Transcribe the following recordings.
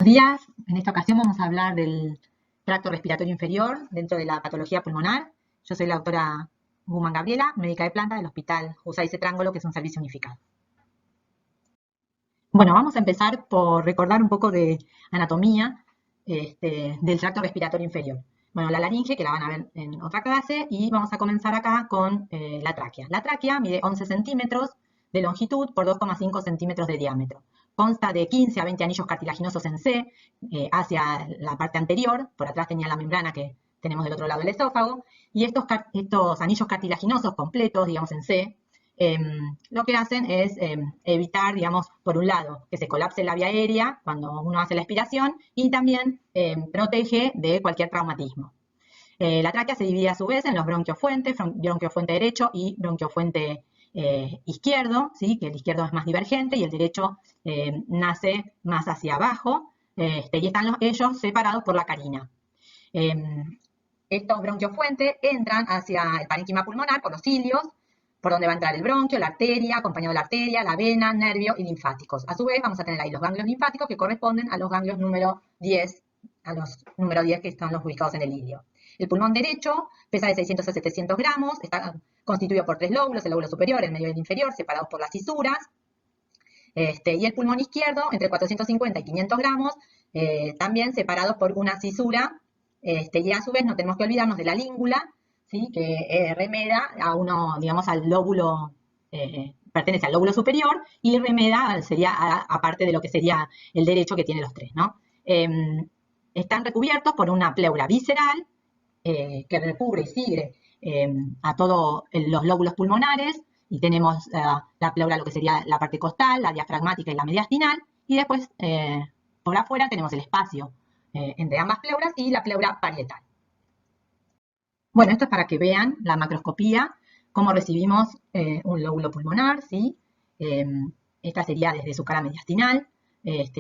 días. En esta ocasión vamos a hablar del tracto respiratorio inferior dentro de la patología pulmonar. Yo soy la doctora Guzmán Gabriela, médica de planta del Hospital José Trángulo, que es un servicio unificado. Bueno, vamos a empezar por recordar un poco de anatomía del tracto respiratorio inferior. Bueno, la laringe, que la van a ver en otra clase, y vamos a comenzar acá con la tráquea. La tráquea mide 11 centímetros de longitud por 2,5 centímetros de diámetro. Consta de 15 a 20 anillos cartilaginosos en C, hacia la parte anterior, por atrás tenía la membrana que tenemos del otro lado del esófago, y estos anillos cartilaginosos completos, digamos en C, lo que hacen es evitar, digamos, por un lado, que se colapse la vía aérea cuando uno hace la expiración y también protege de cualquier traumatismo. La tráquea se divide a su vez en los bronquiofuentes, bronquiofuente derecho y bronquiofuente izquierdo, ¿sí? Que el izquierdo es más divergente y el derecho nace más hacia abajo, y están ellos separados por la carina. Estos bronquiofuentes entran hacia el parénquima pulmonar por los cilios, por donde va a entrar el bronquio, la arteria, acompañado de la arteria, la vena, nervio y linfáticos. A su vez vamos a tener ahí los ganglios linfáticos que corresponden a los ganglios número 10, a los número 10 que están los ubicados en el ilio. El pulmón derecho pesa de 600 a 700 gramos, está constituido por 3 lóbulos, el lóbulo superior, el medio y el inferior, separados por las cisuras. Y el pulmón izquierdo, entre 450 y 500 gramos, también separados por una cisura. Y a su vez no tenemos que olvidarnos de la língula, ¿sí? Que remeda a uno, digamos, al lóbulo, pertenece al lóbulo superior, y remeda sería aparte de lo que sería el derecho, que tiene los tres, ¿no? Están recubiertos por una pleura visceral que recubre y sigue a todos los lóbulos pulmonares, y tenemos la pleura, lo que sería la parte costal, la diafragmática y la mediastinal, y después por afuera tenemos el espacio entre ambas pleuras y la pleura parietal. Bueno, esto es para que vean la macroscopía, cómo recibimos un lóbulo pulmonar, ¿sí? Esta sería desde su cara mediastinal.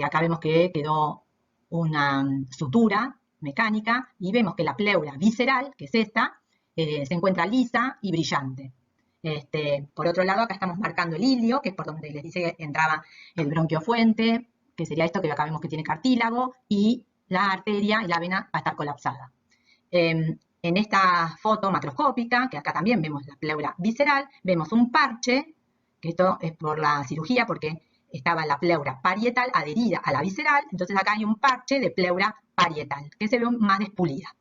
Acá vemos que quedó una sutura mecánica y vemos que la pleura visceral, que es esta, se encuentra lisa y brillante. Por otro lado, acá estamos marcando el ilio, que es por donde les dice que entraba el bronquiofuente, que sería esto que acá vemos que tiene cartílago, y la arteria y la vena va a estar colapsada. En esta foto macroscópica, que acá también vemos la pleura visceral, vemos un parche, que esto es por la cirugía, porque estaba la pleura parietal adherida a la visceral, entonces acá hay un parche de pleura parietal, que se ve más despulida.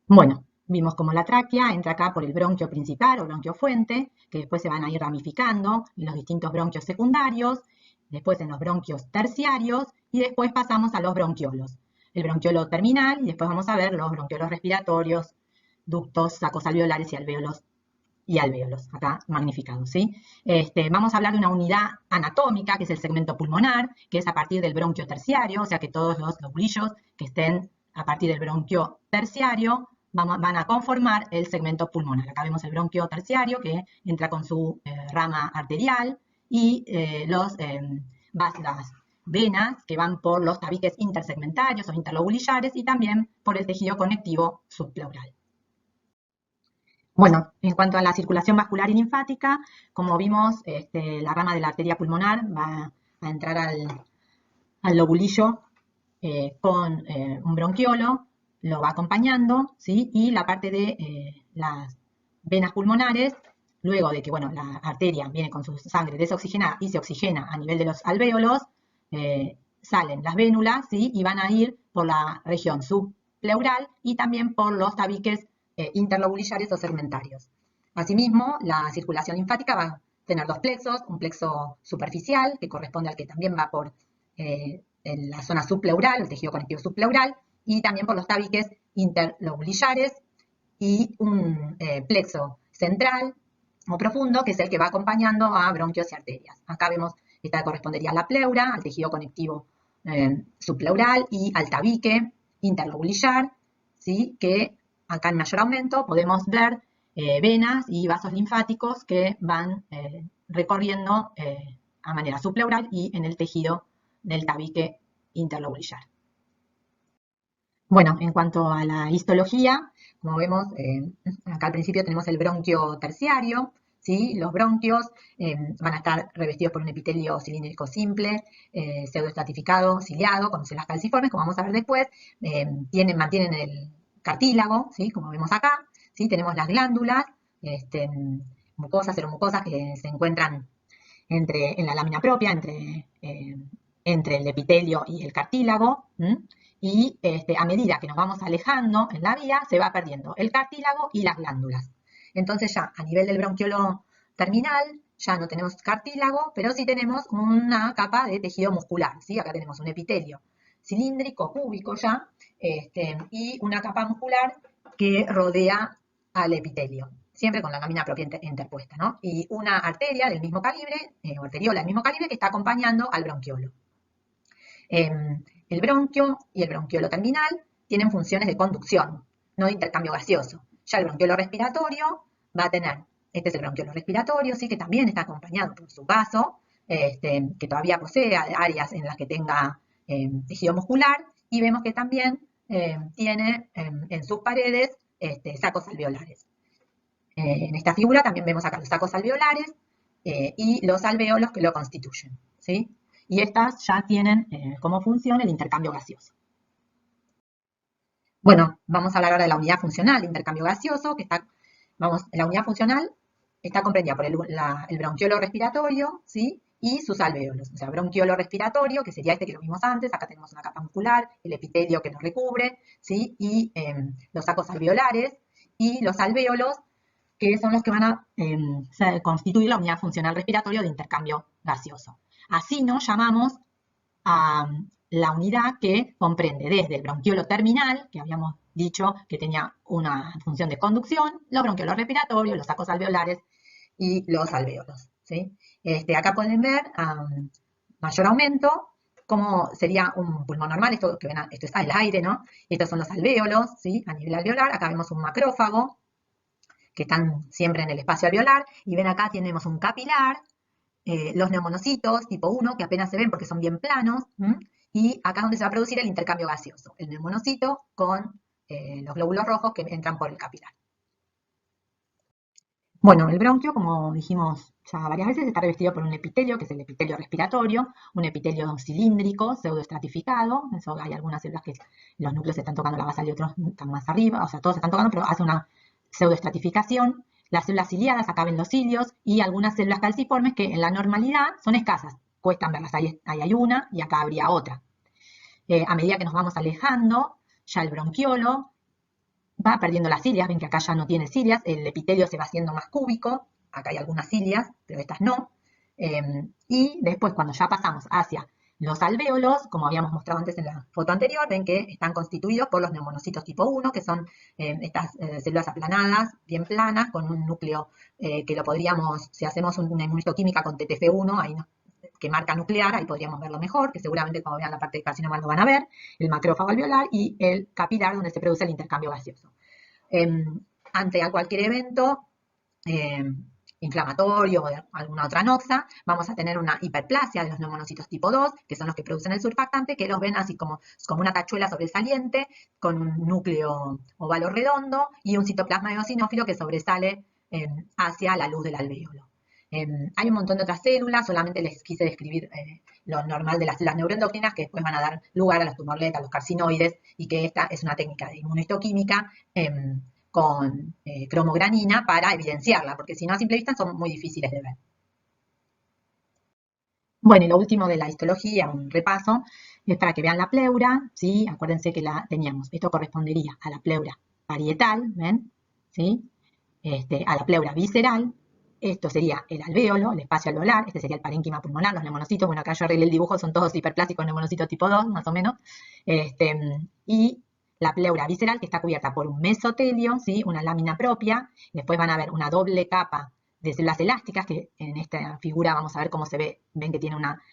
Bueno, vimos como la tráquea entra acá por el bronquio principal o bronquiofuente, que después se van a ir ramificando en los distintos bronquios secundarios, después en los bronquios terciarios, y después pasamos a los bronquiolos. El bronquiolo terminal, y después vamos a ver los bronquiolos respiratorios, ductos, sacos alveolares y alvéolos, acá magnificados, ¿sí? Vamos a hablar de una unidad anatómica, que es el segmento pulmonar, que es a partir del bronquio terciario, o sea que todos los lobulillos que estén a partir del bronquio terciario van a conformar el segmento pulmonar. Acá vemos el bronquio terciario, que entra con su rama arterial, y las venas que van por los tabiques intersegmentarios o interlobulillares, y también por el tejido conectivo subpleural. Bueno, en cuanto a la circulación vascular y linfática, como vimos, la rama de la arteria pulmonar va a entrar al lobulillo con un bronquiolo, lo va acompañando, ¿sí? Y la parte de las venas pulmonares, luego de que, bueno, la arteria viene con su sangre desoxigenada y se oxigena a nivel de los alvéolos, salen las vénulas, ¿sí? Y van a ir por la región subpleural y también por los tabiques interlobulillares o segmentarios. Asimismo, la circulación linfática va a tener dos plexos, un plexo superficial, que corresponde al que también va por en la zona subpleural, el tejido conectivo subpleural, y también por los tabiques interlobulillares, y un plexo central o profundo, que es el que va acompañando a bronquios y arterias. Acá vemos, esta correspondería a la pleura, al tejido conectivo subpleural y al tabique interlobulillar, ¿sí? Que acá en mayor aumento podemos ver venas y vasos linfáticos que van recorriendo a manera subpleural y en el tejido del tabique interlobulillar. Bueno, en cuanto a la histología, como vemos, acá al principio tenemos el bronquio terciario, ¿sí? Los bronquios van a estar revestidos por un epitelio cilíndrico simple, pseudoestratificado, ciliado, con células calciformes, como vamos a ver después. Mantienen el cartílago, ¿sí? Como vemos acá, ¿sí? Tenemos las glándulas, mucosas, seromucosas que se encuentran en la lámina propia, entre el epitelio y el cartílago. Y a medida que nos vamos alejando en la vía, se va perdiendo el cartílago y las glándulas. Entonces ya a nivel del bronquiolo terminal, ya no tenemos cartílago, pero sí tenemos una capa de tejido muscular, ¿sí? Acá tenemos un epitelio cilíndrico, cúbico ya, y una capa muscular que rodea al epitelio, siempre con la lámina propia interpuesta, ¿no? Y una arteria del mismo calibre, o arteriola del mismo calibre, que está acompañando al bronquiolo. El bronquio y el bronquiolo terminal tienen funciones de conducción, no de intercambio gaseoso. Ya el bronquiolo respiratorio va a tener, este es el bronquiolo respiratorio, ¿sí? Que también está acompañado por su vaso, que todavía posee áreas en las que tenga tejido muscular, y vemos que también tiene en sus paredes sacos alveolares. En esta figura también vemos acá los sacos alveolares y los alvéolos que lo constituyen, ¿sí? Y estas ya tienen como función el intercambio gaseoso. Bueno, vamos a hablar ahora de la unidad funcional de intercambio gaseoso, la unidad funcional está comprendida por el bronquiolo respiratorio, ¿sí? Y sus alvéolos. O sea, bronquiolo respiratorio, que sería este que lo vimos antes, acá tenemos una capa muscular, el epitelio que nos recubre, ¿sí? Y los sacos alveolares, y los alvéolos, que son los que van a constituir la unidad funcional respiratoria de intercambio gaseoso. Así nos llamamos a la unidad que comprende desde el bronquiolo terminal, que habíamos dicho que tenía una función de conducción, los bronquiolos respiratorios, los sacos alveolares y los alvéolos, ¿sí? Acá pueden ver mayor aumento, cómo sería un pulmón normal, esto es el aire, ¿no? Estos son los alvéolos, ¿sí? A nivel alveolar, acá vemos un macrófago, que están siempre en el espacio alveolar, y ven acá tenemos un capilar, los neumonocitos tipo 1, que apenas se ven porque son bien planos, y acá es donde se va a producir el intercambio gaseoso, el neumonocito con los glóbulos rojos que entran por el capilar. Bueno, el bronquio, como dijimos ya varias veces, está revestido por un epitelio, que es el epitelio respiratorio, un epitelio cilíndrico, pseudoestratificado. Eso hay algunas células que los núcleos se están tocando la basal y otros están más arriba, o sea, todos se están tocando, pero hace una pseudoestratificación. Las células ciliadas, acá ven los cilios, y algunas células calciformes que en la normalidad son escasas, cuestan verlas, ahí hay una y acá habría otra. A medida que nos vamos alejando, ya el bronquiolo va perdiendo las cilias, ven que acá ya no tiene cilias, el epitelio se va haciendo más cúbico, acá hay algunas cilias, pero estas no. Y después cuando ya pasamos hacia los alvéolos, como habíamos mostrado antes en la foto anterior, ven que están constituidos por los neumonocitos tipo 1, que son estas células aplanadas, bien planas, con un núcleo que lo podríamos, si hacemos una inmunistoquímica con TTF1, ahí que marca nuclear, ahí podríamos verlo mejor, que seguramente cuando vean la parte de carcinoma lo van a ver, el macrófago alveolar y el capilar donde se produce el intercambio gaseoso. Ante cualquier evento inflamatorio o de alguna otra noxa, vamos a tener una hiperplasia de los neumonocitos tipo 2, que son los que producen el surfactante, que los ven así como una tachuela sobresaliente, con un núcleo ovalo redondo y un citoplasma eosinófilo que sobresale hacia la luz del alvéolo. Hay un montón de otras células, solamente les quise describir lo normal de las células neuroendocrinas que después van a dar lugar a las tumorletas, a los carcinoides, y que esta es una técnica de inmunohistoquímica con cromogranina para evidenciarla, porque si no a simple vista son muy difíciles de ver. Bueno, y lo último de la histología, un repaso, es para que vean la pleura, ¿sí? Acuérdense que la teníamos, esto correspondería a la pleura parietal, ¿ven? ¿Sí? A la pleura visceral, esto sería el alvéolo, el espacio alveolar, este sería el parénquima pulmonar, los neumonocitos, bueno, acá yo arreglé el dibujo, son todos hiperplásicos neumonocitos tipo 2, más o menos, y la pleura visceral que está cubierta por un mesotelio, ¿sí? Una lámina propia, después van a ver una doble capa de células elásticas, que en esta figura vamos a ver cómo se ve, ven que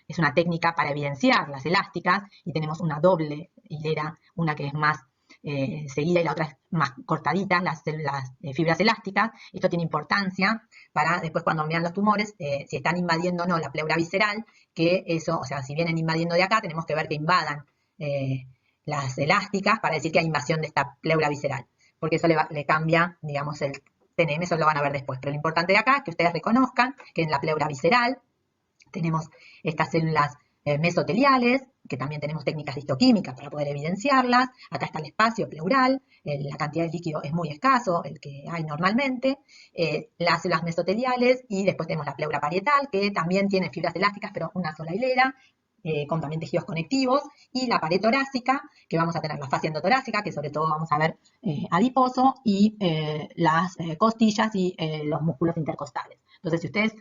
es una técnica para evidenciar las elásticas, y tenemos una doble hilera, una que es más seguida y la otra es más cortadita, las fibras elásticas. Esto tiene importancia para después cuando vean los tumores, si están invadiendo o no la pleura visceral, que eso, o sea, si vienen invadiendo de acá, tenemos que ver que invadan las elásticas para decir que hay invasión de esta pleura visceral, porque eso le cambia, digamos, TNM, eso lo van a ver después, pero lo importante de acá es que ustedes reconozcan que en la pleura visceral tenemos estas células mesoteliales, que también tenemos técnicas histoquímicas para poder evidenciarlas. Acá está el espacio pleural, la cantidad de líquido es muy escaso, el que hay normalmente. Las células mesoteliales y después tenemos la pleura parietal, que también tiene fibras elásticas, pero una sola hilera, con también tejidos conectivos, y la pared torácica, que vamos a tener la fascia endotorácica, que sobre todo vamos a ver adiposo, y las costillas y los músculos intercostales. Entonces, si ustedes,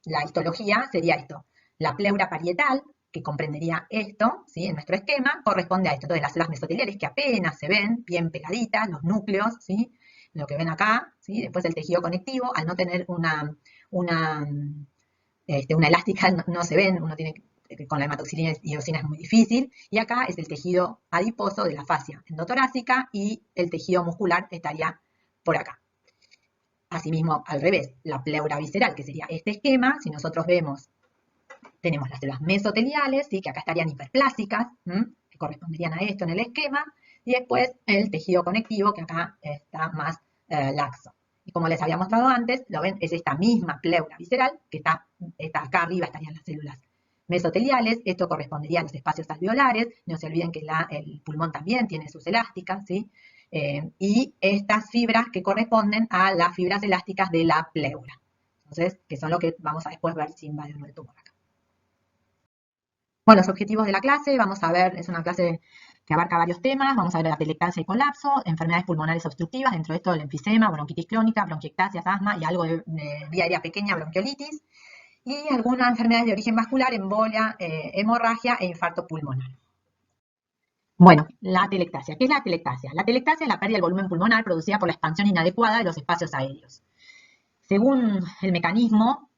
la histología sería esto: la pleura parietal, que comprendería esto, ¿sí? En nuestro esquema, corresponde a esto. Entonces, las células mesoteliales que apenas se ven, bien pegaditas, los núcleos, ¿sí? Lo que ven acá, ¿sí? Después el tejido conectivo, al no tener una elástica, no se ven, uno tiene con la hematoxilina y eosina es muy difícil, y acá es el tejido adiposo de la fascia endotorácica y el tejido muscular estaría por acá. Asimismo, al revés, la pleura visceral, que sería este esquema, si nosotros vemos, tenemos las células mesoteliales, ¿sí? Que acá estarían hiperplásicas, que corresponderían a esto en el esquema, y después el tejido conectivo, que acá está más laxo. Y como les había mostrado antes, lo ven, es esta misma pleura visceral, que está acá arriba, estarían las células mesoteliales, esto correspondería a los espacios alveolares, no se olviden que el pulmón también tiene sus elásticas, ¿sí? Y estas fibras que corresponden a las fibras elásticas de la pleura. Entonces, que son lo que vamos a después ver si invade o no el tumor acá. Bueno, los objetivos de la clase, vamos a ver, es una clase que abarca varios temas, vamos a ver la atelectasia y colapso, enfermedades pulmonares obstructivas, dentro de esto el enfisema, bronquitis crónica, bronquiectasias, asma y algo de vía aérea pequeña, bronquiolitis, y algunas enfermedades de origen vascular, embolia, hemorragia e infarto pulmonar. Bueno, la atelectasia. ¿Qué es la atelectasia? La atelectasia es la pérdida del volumen pulmonar producida por la expansión inadecuada de los espacios aéreos. Según el mecanismo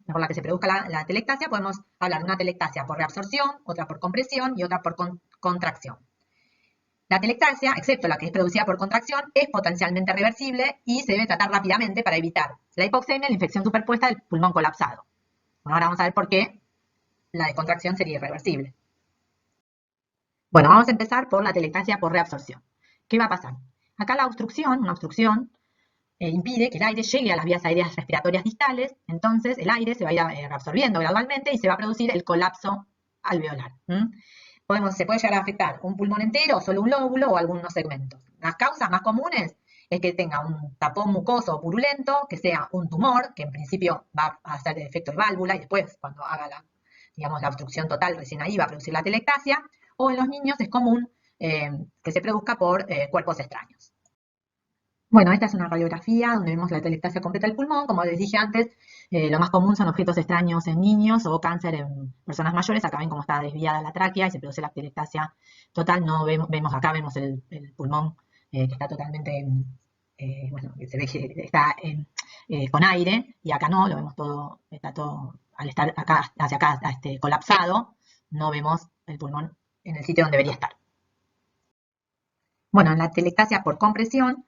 por la que se produzca la atelectasia, podemos hablar de una atelectasia por reabsorción, otra por compresión y otra por contracción. La atelectasia, excepto la que es producida por contracción, es potencialmente reversible y se debe tratar rápidamente para evitar la hipoxemia y la infección superpuesta del pulmón colapsado. Bueno, ahora vamos a ver por qué la de contracción sería irreversible. Bueno, vamos a empezar por la atelectasia por reabsorción. ¿Qué va a pasar? Acá la obstrucción, una obstrucción, impide que el aire llegue a las vías aéreas respiratorias distales, entonces el aire se va a ir reabsorbiendo gradualmente y se va a producir el colapso alveolar. Se puede llegar a afectar un pulmón entero, solo un lóbulo o algunos segmentos. Las causas más comunes es que tenga un tapón mucoso o purulento, que sea un tumor, que en principio va a hacer el efecto de válvula y después, cuando haga la obstrucción total, recién ahí va a producir la atelectasia, o en los niños es común que se produzca por cuerpos extraños. Bueno, esta es una radiografía donde vemos la atelectasia completa del pulmón. Como les dije antes, lo más común son objetos extraños en niños o cáncer en personas mayores. Acá ven cómo está desviada la tráquea y se produce la atelectasia total. No vemos acá vemos el pulmón que está totalmente, bueno, que se ve que está con aire, y acá no, lo vemos todo, está todo, al estar acá, hacia acá, colapsado, no vemos el pulmón en el sitio donde debería estar. Bueno, en la atelectasia por compresión,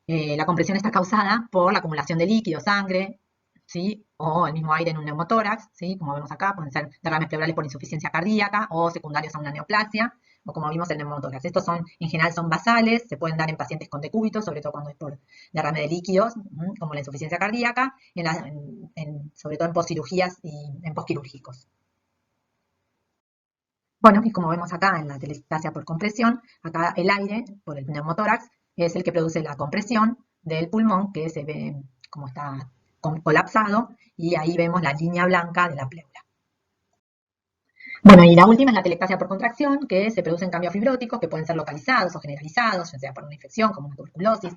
la compresión está causada por la acumulación de líquido, sangre, ¿sí? O el mismo aire en un neumotórax, ¿sí? Como vemos acá, pueden ser derrames pleurales por insuficiencia cardíaca o secundarios a una neoplasia, o como vimos el neumotórax. Estos en general son basales, se pueden dar en pacientes con decúbito, sobre todo cuando es por derrame de líquidos, como la insuficiencia cardíaca, sobre todo en postcirugías y en postquirúrgicos. Bueno, y como vemos acá en la atelectasia por compresión, acá el aire por el neumotórax es el que produce la compresión del pulmón, que se ve como está colapsado, y ahí vemos la línea blanca de la pleura. Bueno, y la última es la atelectasia por contracción, que se producen cambios fibróticos que pueden ser localizados o generalizados, ya sea por una infección como una tuberculosis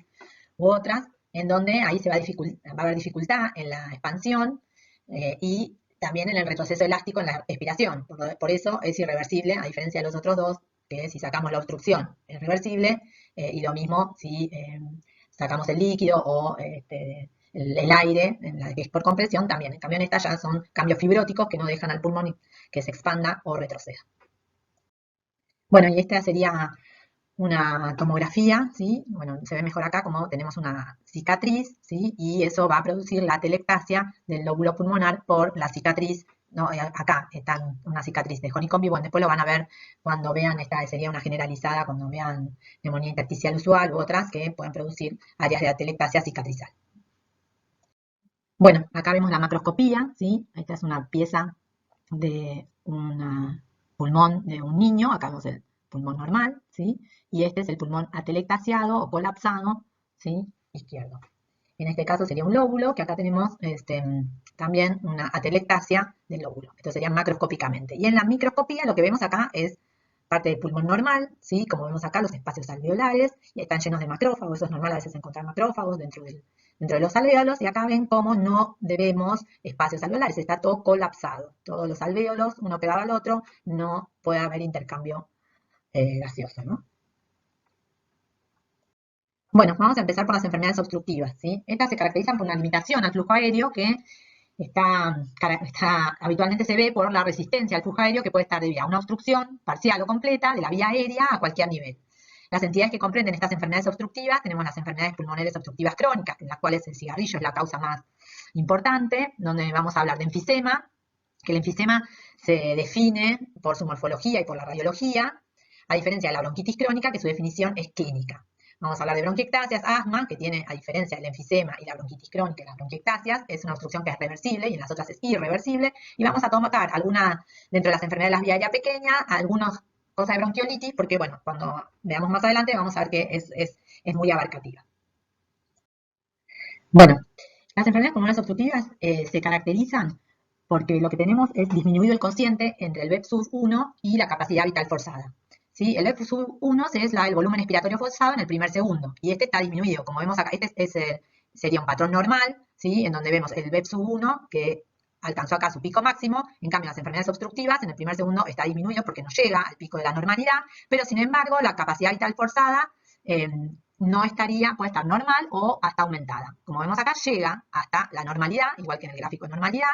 u otras, en donde ahí va a haber dificultad en la expansión y también en el retroceso elástico en la expiración. Por eso es irreversible, a diferencia de los otros dos, que si sacamos la obstrucción es reversible, y lo mismo si sacamos el líquido o el aire, en la que es por compresión también. En cambio, en esta ya son cambios fibróticos que no dejan al pulmón que se expanda o retroceda. Bueno, y esta sería una tomografía, ¿sí? Bueno, se ve mejor acá como tenemos una cicatriz, ¿sí? Y eso va a producir la atelectasia del lóbulo pulmonar por la cicatriz, ¿no? Acá está una cicatriz de Honeycomb, bueno, después lo van a ver cuando vean, esta sería una generalizada, cuando vean neumonía intersticial usual u otras que pueden producir áreas de atelectasia cicatrizal. Bueno, acá vemos la macroscopía, ¿sí? Esta es una pieza de un pulmón de un niño, acá vemos el pulmón normal, ¿sí? Y este es el pulmón atelectasiado o colapsado, ¿sí? Izquierdo. En este caso sería un lóbulo, que acá tenemos también una atelectasia del lóbulo. Esto sería macroscópicamente. Y en la microscopía lo que vemos acá es parte del pulmón normal, ¿sí? Como vemos acá, los espacios alveolares, y están llenos de macrófagos. Eso es normal a veces encontrar macrófagos dentro de los alvéolos, y acá ven cómo no debemos espacios alveolares, está todo colapsado. Todos los alvéolos, uno pegado al otro, no puede haber intercambio gaseoso, ¿no? Bueno, vamos a empezar por las enfermedades obstructivas, ¿sí? Estas se caracterizan por una limitación al flujo aéreo que habitualmente se ve por la resistencia al flujo aéreo que puede estar debida a una obstrucción parcial o completa de la vía aérea a cualquier nivel. Las entidades que comprenden estas enfermedades obstructivas, tenemos las enfermedades pulmonares obstructivas crónicas, en las cuales el cigarrillo es la causa más importante, donde vamos a hablar de enfisema, que el enfisema se define por su morfología y por la radiología, a diferencia de la bronquitis crónica, que su definición es clínica. Vamos a hablar de bronquiectasias, asma, que tiene, a diferencia del enfisema y la bronquitis crónica y las bronquiectasias, es una obstrucción que es reversible y en las otras es irreversible. Y vamos a tomar dentro de las enfermedades de las vías aéreas pequeñas, algunas cosas de bronquiolitis, porque bueno, cuando veamos más adelante vamos a ver que es muy abarcativa. Bueno, las enfermedades pulmonares obstructivas se caracterizan porque lo que tenemos es disminuido el cociente entre el BEP-1 y la capacidad vital forzada. ¿Sí? El BEP-1 es el volumen expiratorio forzado en el primer segundo, y este está disminuido. Como vemos acá, sería un patrón normal, ¿sí? En donde vemos el BEP-1 que alcanzó acá su pico máximo. En cambio, las enfermedades obstructivas en el primer segundo está disminuido porque no llega al pico de la normalidad, pero sin embargo la capacidad vital forzada no estaría, puede estar normal o hasta aumentada. Como vemos acá, llega hasta la normalidad, igual que en el gráfico de normalidad.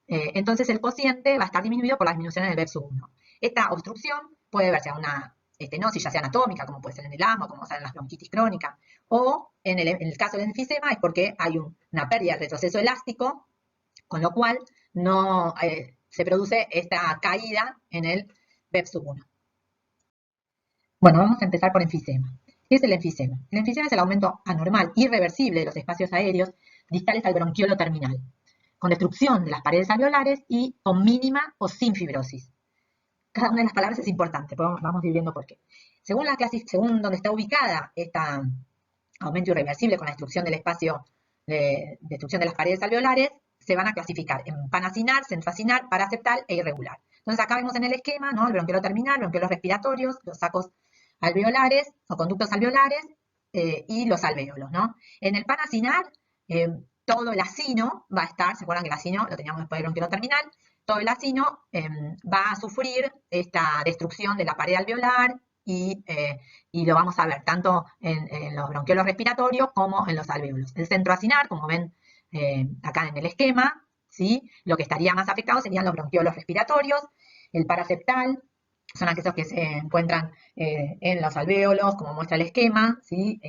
Entonces el cociente va a estar disminuido por la disminución en el BEP-1. Esta obstrucción puede verse a una estenosis, ya sea anatómica, como puede ser en el asma, como puede ser en la bronquitis crónica, o en el caso del enfisema es porque hay una pérdida del retroceso elástico, con lo cual no se produce esta caída en el BEP-1. Bueno, vamos a empezar por enfisema. ¿Qué es el enfisema? El enfisema es el aumento anormal, irreversible de los espacios aéreos distales al bronquiolo terminal, con destrucción de las paredes alveolares y con mínima o sin fibrosis. Cada una de las palabras es importante, vamos a ir viendo por qué. Según donde está ubicada este aumento irreversible con la destrucción del espacio, destrucción de las paredes alveolares, se van a clasificar en panacinar, centroacinar, paraceptal e irregular. Entonces acá vemos en el esquema, ¿no? El bronquiolo terminal, bronquiolos respiratorios, los sacos alveolares o conductos alveolares y los alvéolos, ¿no? En el panacinar, todo el acino va a estar, ¿se acuerdan que el acino lo teníamos después del bronquiolo terminal? Todo el acino va a sufrir esta destrucción de la pared alveolar y lo vamos a ver tanto en los bronquiolos respiratorios como en los alvéolos. El centroacinar, como ven acá en el esquema, ¿sí? Lo que estaría más afectado serían los bronquiolos respiratorios. El paraceptal son aquellos que se encuentran en los alvéolos, como muestra el esquema, ¿sí?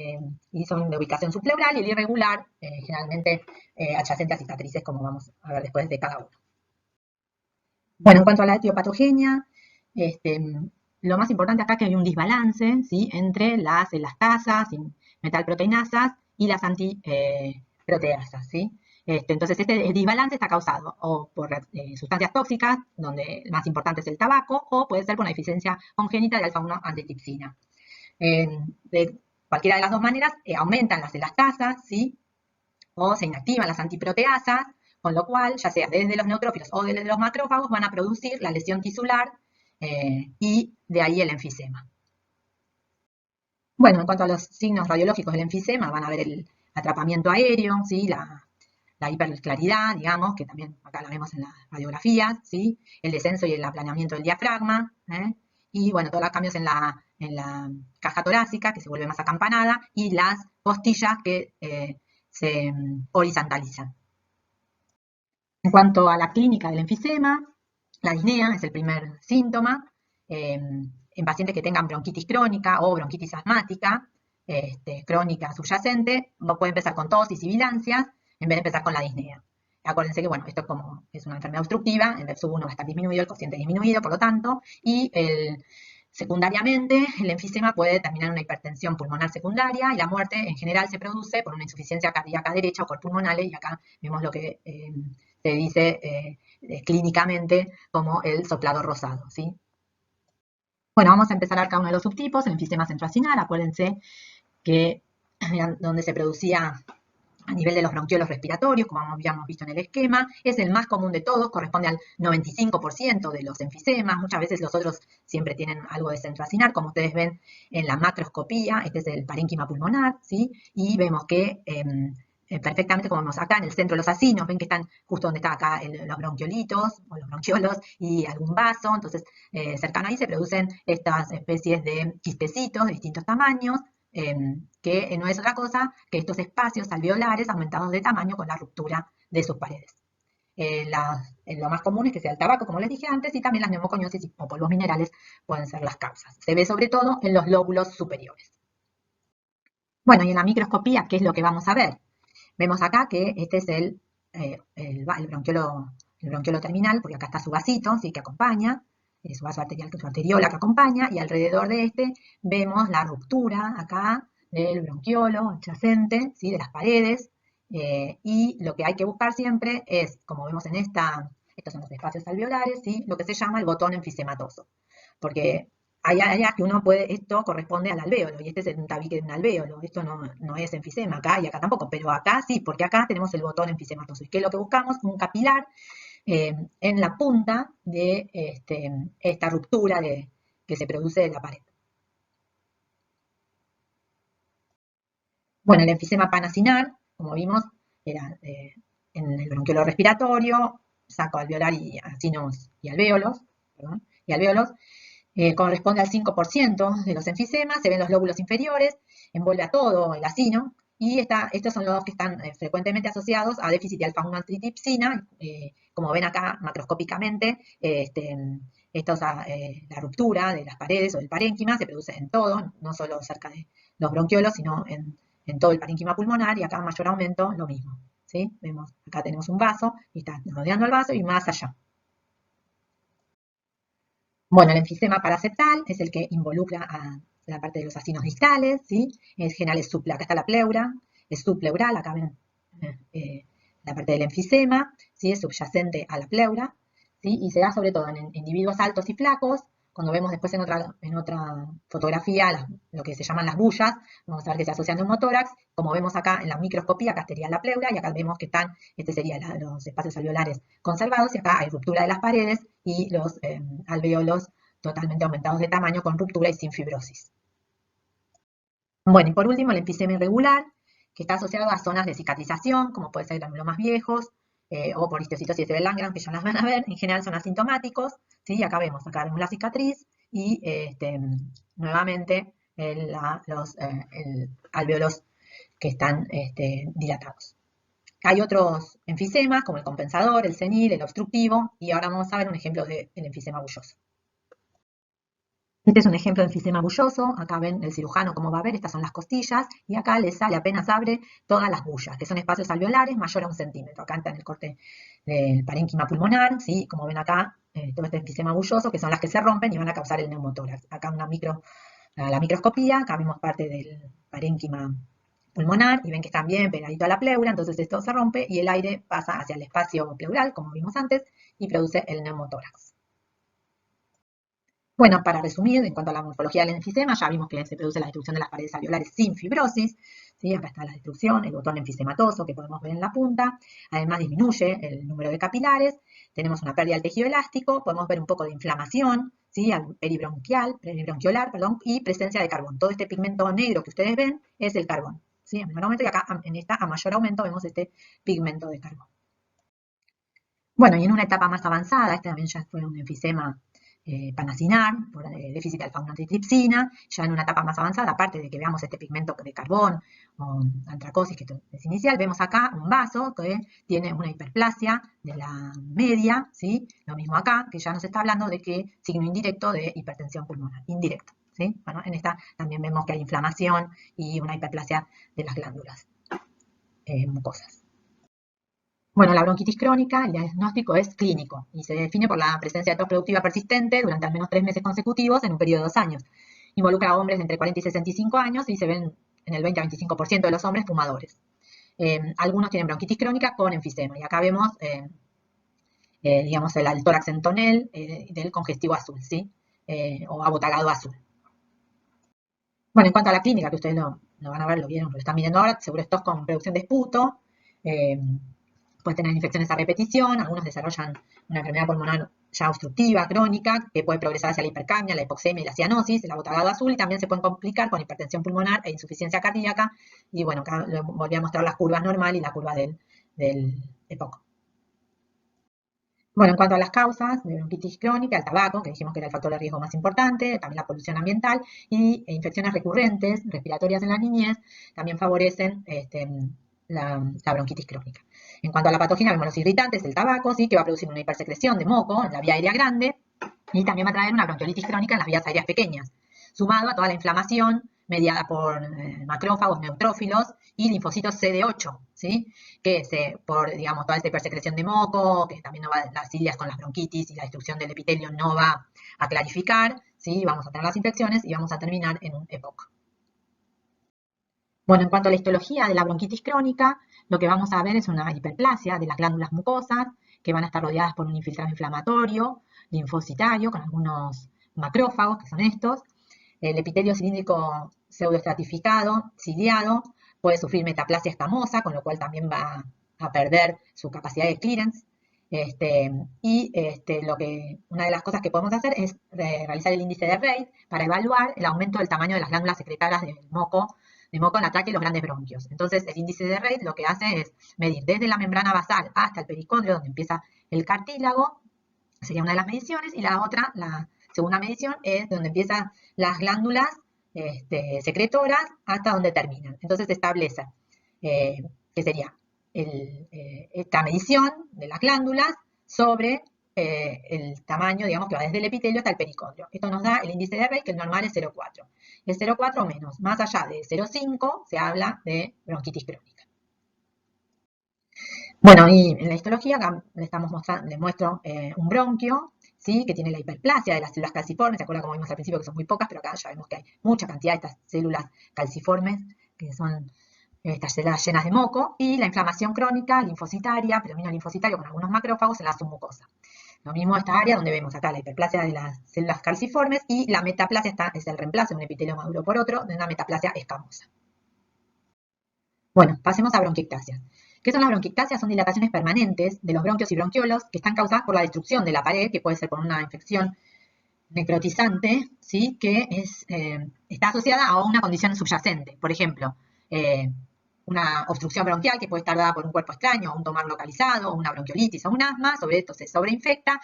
Y son de ubicación subpleural, y el irregular, generalmente adyacente a cicatrices, como vamos a ver después de cada uno. Bueno, en cuanto a la etiopatogenia, lo más importante acá es que hay un desbalance, ¿sí? Entre las elastasas, metalproteinasas, y las antiproteasas, ¿sí? Entonces, este desbalance está causado o por sustancias tóxicas, donde el más importante es el tabaco, o puede ser por una deficiencia congénita de alfa-1 antitripsina. De cualquiera de las dos maneras, aumentan las elastasas, ¿sí? O se inactivan las antiproteasas, con lo cual, ya sea desde los neutrófilos o desde los macrófagos, van a producir la lesión tisular y de ahí el enfisema. Bueno, en cuanto a los signos radiológicos del enfisema, van a ver el atrapamiento aéreo, ¿sí? La hiperclaridad, digamos, que también acá la vemos en las radiografías, ¿sí? El descenso y el aplanamiento del diafragma, y bueno, todos los cambios en la caja torácica, que se vuelve más acampanada, y las costillas que se horizontalizan. En cuanto a la clínica del enfisema, la disnea es el primer síntoma en pacientes que tengan bronquitis crónica o bronquitis asmática, crónica subyacente, puede empezar con tos y sibilancias en vez de empezar con la disnea. Acuérdense que, bueno, esto como es una enfermedad obstructiva, el BEP-1 va a estar disminuido, el cociente disminuido, por lo tanto, y Secundariamente, el enfisema puede terminar en una hipertensión pulmonar secundaria y la muerte en general se produce por una insuficiencia cardíaca derecha o por pulmonales, y acá vemos lo que se dice clínicamente como el soplador rosado, ¿sí? Bueno, vamos a empezar a ver cada uno de los subtipos. El enfisema centroacinar, acuérdense que donde se producía a nivel de los bronquiolos respiratorios, como habíamos visto en el esquema, es el más común de todos, corresponde al 95% de los enfisemas. Muchas veces los otros siempre tienen algo de centroacinar, como ustedes ven en la macroscopía. Este es el parénquima pulmonar, ¿sí? Y vemos que perfectamente, como vemos acá en el centro de los acinos, ven que están justo donde está acá los bronquiolitos o los bronquiolos y algún vaso. Entonces, cercano ahí se producen estas especies de quistecitos de distintos tamaños, que no es otra cosa que estos espacios alveolares aumentados de tamaño con la ruptura de sus paredes. Lo más común es que sea el tabaco, como les dije antes, y también las neumoconiosis o polvos minerales pueden ser las causas. Se ve sobre todo en los lóbulos superiores. Bueno, y en la microscopía, ¿qué es lo que vamos a ver? Vemos acá que este es el bronquiolo terminal, porque acá está su vasito, ¿sí? Que acompaña, su vaso arterial, su arteriola que acompaña, y alrededor de este vemos la ruptura acá del bronquiolo adyacente, ¿sí? De las paredes, y lo que hay que buscar siempre es, como vemos en estos son los espacios alveolares, ¿sí? Lo que se llama el botón enfisematoso, porque hay áreas que uno puede, esto corresponde al alvéolo, y este es un tabique de un alvéolo, esto no es enfisema acá y acá tampoco, pero acá sí, porque acá tenemos el botón enfisematoso. ¿Y qué es lo que buscamos? Un capilar en la punta de esta ruptura que se produce en la pared. Bueno, el enfisema panacinar, como vimos, era en el bronquiolo respiratorio, saco alveolar y acinos y alvéolos, perdón, y alvéolos. Corresponde al 5% de los enfisemas, se ven los lóbulos inferiores, envuelve a todo el acino, y estos son los que están frecuentemente asociados a déficit de alfa-1-antitripsina. Como ven acá macroscópicamente, la ruptura de las paredes o del parénquima se produce en todo, no solo cerca de los bronquiolos, sino en todo el parénquima pulmonar, y acá en mayor aumento lo mismo, ¿sí? Vemos, acá tenemos un vaso, y está rodeando el vaso y más allá. Bueno, el enfisema paraseptal es el que involucra a la parte de los acinos distales, ¿sí? En general es acá está la pleura, es subpleural, acá ven la parte del enfisema, ¿sí? Es subyacente a la pleura, ¿sí? Y se da sobre todo en individuos altos y flacos. Cuando vemos después en otra fotografía lo que se llaman las bullas, vamos a ver que se asocian a un neumotórax. Como vemos acá en la microscopía, acá estaría la pleura, y acá vemos que están, serían los espacios alveolares conservados, y acá hay ruptura de las paredes y los alvéolos totalmente aumentados de tamaño con ruptura y sin fibrosis. Bueno, y por último el enfisema irregular, que está asociado a zonas de cicatrización, como puede ser los más viejos, o por histiocytosis de Langerhans, que ya las van a ver. En general son asintomáticos, ¿sí? Acá vemos la cicatriz y nuevamente los alvéolos que están dilatados. Hay otros enfisemas, como el compensador, el senil, el obstructivo, y ahora vamos a ver un ejemplo del enfisema bulloso. Este es un ejemplo de enfisema bulloso. Acá ven el cirujano cómo va a ver, estas son las costillas, y acá le sale, apenas abre, todas las bullas, que son espacios alveolares mayor a 1 centímetro. Acá está en el corte del parénquima pulmonar, ¿sí? Como ven acá, todo este enfisema bulloso, que son las que se rompen y van a causar el neumotórax. Acá la microscopía, acá vemos parte del parénquima pulmonar, y ven que están bien pegadito a la pleura, entonces esto se rompe y el aire pasa hacia el espacio pleural, como vimos antes, y produce el neumotórax. Bueno, para resumir, en cuanto a la morfología del enfisema, ya vimos que se produce la destrucción de las paredes alveolares sin fibrosis, ¿sí? Acá está la destrucción, el botón enfisematoso que podemos ver en la punta. Además disminuye el número de capilares, tenemos una pérdida del tejido elástico, podemos ver un poco de inflamación, ¿sí? Peribronquiolar, y presencia de carbón. Todo este pigmento negro que ustedes ven es el carbón, ¿sí? En menor aumento, y acá a mayor aumento vemos este pigmento de carbón. Bueno, y en una etapa más avanzada, este también ya fue un enfisema panacinar, por déficit de alfa-1-antitripsina, ya en una etapa más avanzada, aparte de que veamos este pigmento de carbón o antracosis, que es inicial, vemos acá un vaso que tiene una hiperplasia de la media, ¿sí? Lo mismo acá, que ya nos está hablando de que signo indirecto de hipertensión pulmonar, indirecto, ¿sí? Bueno, en esta también vemos que hay inflamación y una hiperplasia de las glándulas mucosas. Bueno, la bronquitis crónica, el diagnóstico es clínico y se define por la presencia de tos productiva persistente durante al menos 3 meses consecutivos en un periodo de 2 años. Involucra a hombres de entre 40 y 65 años y se ven en el 20 a 25% de los hombres fumadores. Algunos tienen bronquitis crónica con enfisema y acá vemos, digamos, el tórax en tonel del congestivo azul, ¿sí? O abotalado azul. Bueno, en cuanto a la clínica, que ustedes lo van a ver, lo vieron, lo están viendo ahora, seguro es tos con producción de esputo, eh, pueden tener infecciones a repetición, algunos desarrollan una enfermedad pulmonar ya obstructiva, crónica, que puede progresar hacia la hipercapnia, la hipoxemia y la cianosis, el abotalado azul, y también se pueden complicar con hipertensión pulmonar e insuficiencia cardíaca. Y bueno, acá les volví a mostrar las curvas normal y la curva del EPOC. Bueno, en cuanto a las causas de bronquitis crónica, el tabaco, que dijimos que era el factor de riesgo más importante, también la polución ambiental y infecciones recurrentes respiratorias en la niñez también favorecen la bronquitis crónica. En cuanto a la patogenia, vemos los irritantes, el tabaco, ¿sí? Que va a producir una hipersecreción de moco en la vía aérea grande y también va a traer una bronquiolitis crónica en las vías aéreas pequeñas, sumado a toda la inflamación mediada por macrófagos, neutrófilos y linfocitos CD8, ¿sí? Que por, digamos, toda esta hipersecreción de moco, que también no va, las cilias con las bronquitis y la destrucción del epitelio no va a clarificar, ¿sí? Vamos a tener las infecciones y vamos a terminar en un EPOC. Bueno, en cuanto a la histología de la bronquitis crónica, lo que vamos a ver es una hiperplasia de las glándulas mucosas, que van a estar rodeadas por un infiltrado inflamatorio, linfocitario, con algunos macrófagos, que son estos. El epitelio cilíndrico pseudoestratificado, ciliado, puede sufrir metaplasia escamosa, con lo cual también va a perder su capacidad de clearance. Una de las cosas que podemos hacer es realizar el índice de Reid para evaluar el aumento del tamaño de las glándulas secretadas de moco en la tráquea y los grandes bronquios. Entonces, el índice de Reid lo que hace es medir desde la membrana basal hasta el pericondrio, donde empieza el cartílago, sería una de las mediciones, y la otra, la segunda medición, es donde empiezan las glándulas secretoras hasta donde terminan. Entonces, se establece que sería esta medición de las glándulas sobre el tamaño, digamos, que va desde el epitelio hasta el pericondrio. Esto nos da el índice de Reid, que el normal es 0,4. Es 0,4 o menos. Más allá de 0,5 se habla de bronquitis crónica. Bueno, y en la histología acá les muestro un bronquio, ¿sí? Que tiene la hiperplasia de las células calciformes. ¿Se acuerdan como vimos al principio que son muy pocas? Pero acá ya vemos que hay mucha cantidad de estas células calciformes, que son estas células llenas de moco, y la inflamación crónica, linfocitaria, predominio linfocitario con algunos macrófagos en la submucosa. Lo mismo esta área donde vemos acá la hiperplasia de las células calciformes y la metaplasia es el reemplazo de un epitelio maduro por otro de una metaplasia escamosa. Bueno, pasemos a bronquiectasias. ¿Qué son las bronquiectasias? Son dilataciones permanentes de los bronquios y bronquiolos que están causadas por la destrucción de la pared, que puede ser por una infección necrotizante, ¿sí? Que está asociada a una condición subyacente. Por ejemplo, una obstrucción bronquial que puede estar dada por un cuerpo extraño, un tumor localizado, una bronquiolitis o un asma. Sobre esto se sobreinfecta,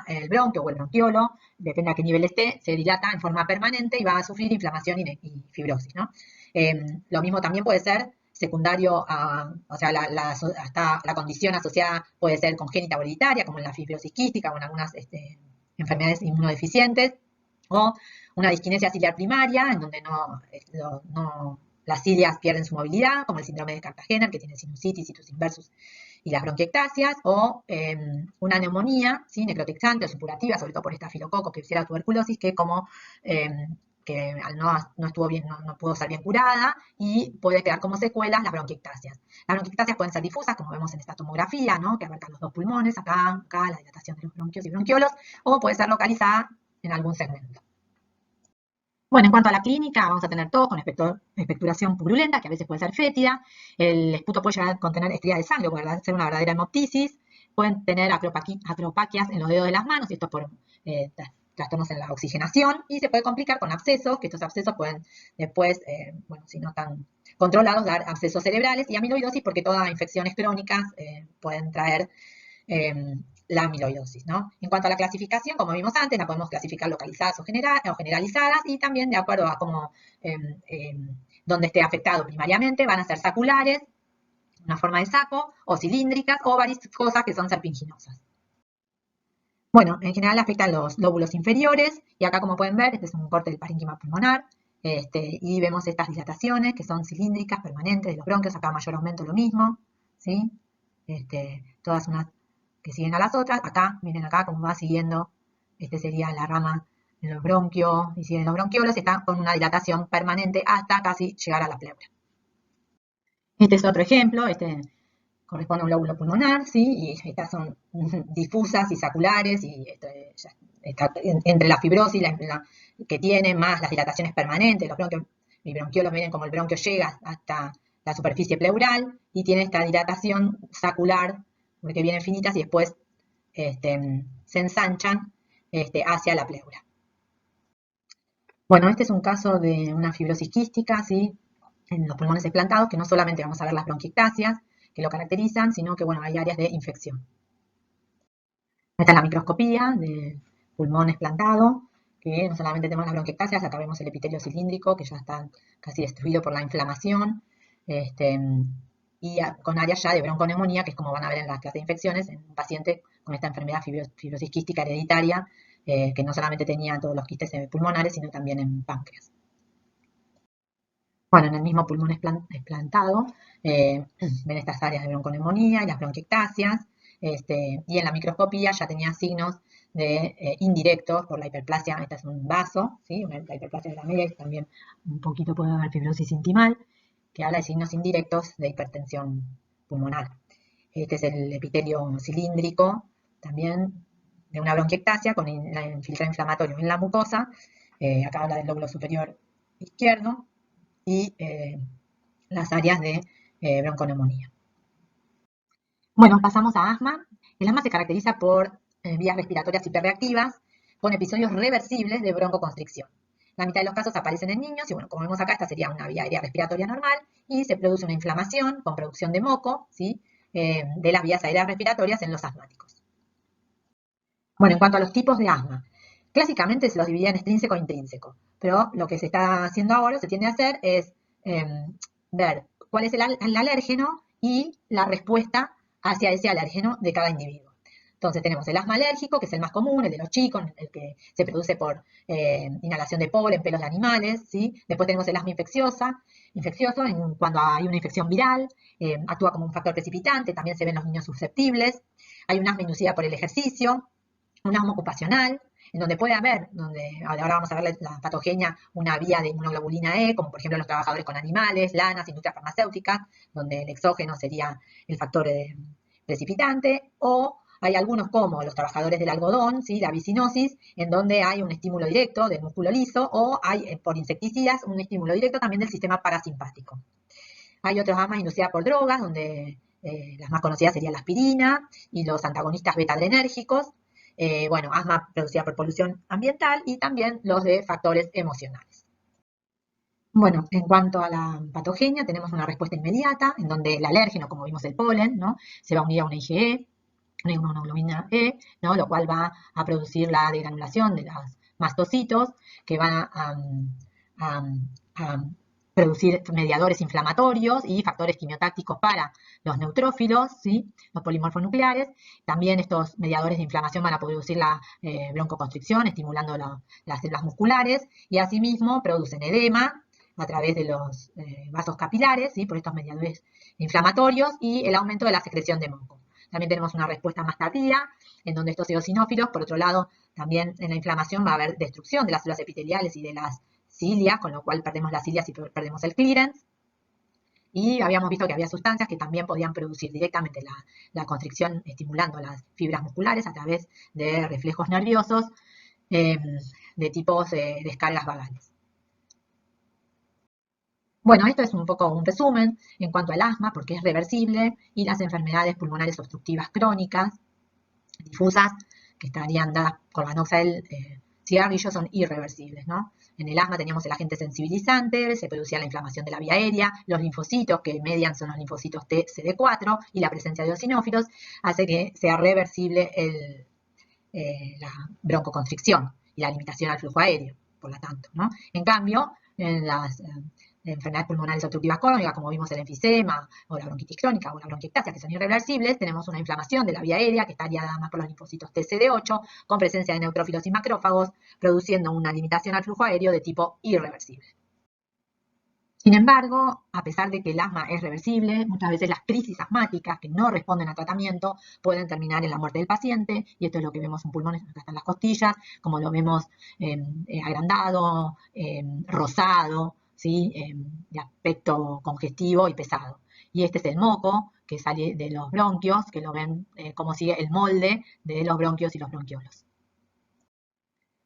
el bronquio o el bronquiolo, depende a qué nivel esté, se dilata en forma permanente y va a sufrir inflamación y fibrosis, ¿no? Lo mismo también puede ser secundario o sea, hasta la condición asociada puede ser congénita o hereditaria, como en la fibrosis quística o en algunas enfermedades inmunodeficientes, o una disquinesia ciliar primaria, en donde las cilias pierden su movilidad, como el síndrome de Cartagena, que tiene sinusitis, situs inversus y las bronquiectasias, o una neumonía, ¿sí? Necrotizante o supurativa, sobre todo por estafilococo, que la tuberculosis, que como que no estuvo bien, no pudo ser bien curada y puede quedar como secuelas las bronquiectasias. Las bronquiectasias pueden ser difusas, como vemos en esta tomografía, ¿no? Que abarcan los dos pulmones, acá, la dilatación de los bronquios y bronquiolos, o puede ser localizada en algún segmento. Bueno, en cuanto a la clínica, vamos a tener todo con expectoración purulenta, que a veces puede ser fétida. El esputo puede llegar a contener estrías de sangre, puede ser una verdadera hemoptisis. Pueden tener acropaquias en los dedos de las manos, y esto por trastornos en la oxigenación. Y se puede complicar con abscesos, que estos abscesos pueden después, bueno, si no están controlados, dar abscesos cerebrales, y amiloidosis, porque todas las infecciones crónicas pueden traer la amiloidosis, ¿no? En cuanto a la clasificación, como vimos antes, la podemos clasificar localizadas o generalizadas, y también de acuerdo a cómo, donde esté afectado primariamente, van a ser saculares, una forma de saco, o cilíndricas, o variscosas, que son serpiginosas. Bueno, en general afectan los lóbulos inferiores, y acá como pueden ver, este es un corte del parénquima pulmonar, y vemos estas dilataciones que son cilíndricas, permanentes, de los bronquios, acá mayor aumento lo mismo, ¿sí? todas unas que siguen a las otras. Acá, miren acá cómo va siguiendo, sería la rama de los bronquios, y siguen los bronquiolos, está con una dilatación permanente hasta casi llegar a la pleura. Este es otro ejemplo, corresponde a un lóbulo pulmonar, ¿sí? Y estas son difusas y saculares, y está entre la fibrosis que tiene, más las dilataciones permanentes, los bronquios y bronquiolos, miren como el bronquio llega hasta la superficie pleural y tiene esta dilatación sacular, porque vienen finitas y después se ensanchan hacia la pleura. Bueno, este es un caso de una fibrosis quística, ¿sí? En los pulmones explantados, que no solamente vamos a ver las bronquiectasias que lo caracterizan, sino que, bueno, hay áreas de infección. Esta es la microscopía del pulmón explantado, que no solamente tenemos las bronquiectasias, acá vemos el epitelio cilíndrico, que ya está casi destruido por la inflamación, y con áreas ya de bronconeumonía, que es como van a ver en las clases de infecciones, en un paciente con esta enfermedad fibrosis quística hereditaria, que no solamente tenía todos los quistes pulmonares, sino también en páncreas. Bueno, en el mismo pulmón explantado, ven estas áreas de bronconeumonía y las bronquiectasias, y en la microscopía ya tenía signos indirectos por la hiperplasia. Este es un vaso, ¿sí? La hiperplasia de la media, y también un poquito puede haber fibrosis intimal, que habla de signos indirectos de hipertensión pulmonar. Este es el epitelio cilíndrico, también de una bronquiectasia con el filtrado inflamatorio en la mucosa. Acá habla del lóbulo superior izquierdo y las áreas de bronconeumonía. Bueno, pasamos a asma. El asma se caracteriza por vías respiratorias hiperreactivas con episodios reversibles de broncoconstricción. La mitad de los casos aparecen en niños y, bueno, como vemos acá, esta sería una vía aérea respiratoria normal y se produce una inflamación con producción de moco, ¿sí? De las vías aéreas respiratorias en los asmáticos. Bueno, en cuanto a los tipos de asma, clásicamente se los dividía en extrínseco e intrínseco, pero lo que se está haciendo ahora, se tiende a hacer, es ver cuál es el alérgeno y la respuesta hacia ese alérgeno de cada individuo. Entonces tenemos el asma alérgico, que es el más común, el de los chicos, el que se produce por inhalación de polen, pelos de animales, ¿sí? Después tenemos el asma infeccioso, cuando hay una infección viral, actúa como un factor precipitante, también se ven los niños susceptibles. Hay un asma inducida por el ejercicio, un asma ocupacional, en donde puede haber, ahora vamos a ver la patogenia, una vía de inmunoglobulina E, como por ejemplo los trabajadores con animales, lanas, industrias farmacéuticas, donde el exógeno sería el factor precipitante, o hay algunos como los trabajadores del algodón, ¿sí? La vicinosis, en donde hay un estímulo directo del músculo liso, o hay por insecticidas un estímulo directo también del sistema parasimpático. Hay otros asmas inducidas por drogas, donde las más conocidas serían la aspirina y los antagonistas beta-adrenérgicos. Bueno, asma producida por polución ambiental y también los de factores emocionales. Bueno, en cuanto a la patogenia, tenemos una respuesta inmediata, en donde el alérgeno, como vimos el polen, ¿no? Se va a unir a una IgE, una inmunoglobulina E, ¿no? Lo cual va a producir la degranulación de los mastocitos, que van a producir mediadores inflamatorios y factores quimiotácticos para los neutrófilos, ¿sí? Los polimorfos nucleares. También estos mediadores de inflamación van a producir la broncoconstricción, estimulando las células musculares, y asimismo producen edema a través de los vasos capilares, ¿sí? Por estos mediadores inflamatorios, y el aumento de la secreción de moco. También tenemos una respuesta más tardía, en donde estos eosinófilos, por otro lado, también en la inflamación va a haber destrucción de las células epiteliales y de las cilias, con lo cual perdemos las cilias y perdemos el clearance. Y habíamos visto que había sustancias que también podían producir directamente la constricción, estimulando las fibras musculares a través de reflejos nerviosos de tipos de descargas vagales. Bueno, esto es un poco un resumen en cuanto al asma, porque es reversible, y las enfermedades pulmonares obstructivas crónicas, difusas, que estarían dadas con la noxa del cigarrillo, son irreversibles, ¿no? En el asma teníamos el agente sensibilizante, se producía la inflamación de la vía aérea, los linfocitos que median son los linfocitos T, CD4, y la presencia de eosinófilos hace que sea reversible la broncoconstricción y la limitación al flujo aéreo, por lo tanto, ¿no? En cambio, en las enfermedades pulmonares obstructivas crónicas, como vimos el enfisema, o la bronquitis crónica, o la bronquiectasia, que son irreversibles, tenemos una inflamación de la vía aérea que estaría dada más por los linfocitos TCD8, con presencia de neutrófilos y macrófagos, produciendo una limitación al flujo aéreo de tipo irreversible. Sin embargo, a pesar de que el asma es reversible, muchas veces las crisis asmáticas que no responden a tratamiento pueden terminar en la muerte del paciente, y esto es lo que vemos en pulmones, acá están las costillas, como lo vemos agrandado, rosado, ¿sí? De aspecto congestivo y pesado. Y este es el moco que sale de los bronquios, que lo ven como sigue el molde de los bronquios y los bronquiolos.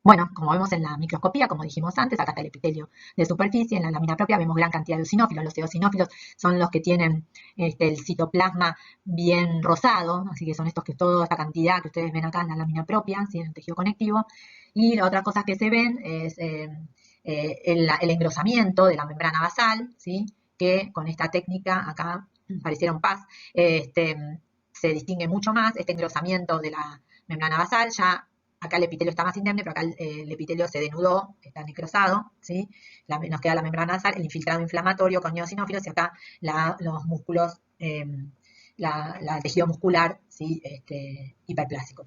Bueno, como vemos en la microscopía, como dijimos antes, acá está el epitelio de superficie, en la lámina propia vemos gran cantidad de eosinófilos. Los eosinófilos son los que tienen el citoplasma bien rosado, así que son estos que toda esta cantidad que ustedes ven acá en la lámina propia, ¿sí? En el tejido conectivo. Y la otra cosa que se ven es el engrosamiento de la membrana basal, ¿sí? Que con esta técnica, acá pareciera un PAS, se distingue mucho más este engrosamiento de la membrana basal. Ya acá el epitelio está más indemne, pero acá el epitelio se denudó, está necrosado, ¿sí? Nos queda la membrana basal, el infiltrado inflamatorio con eosinófilos, y acá los músculos, el tejido muscular, ¿sí? Hiperplásico.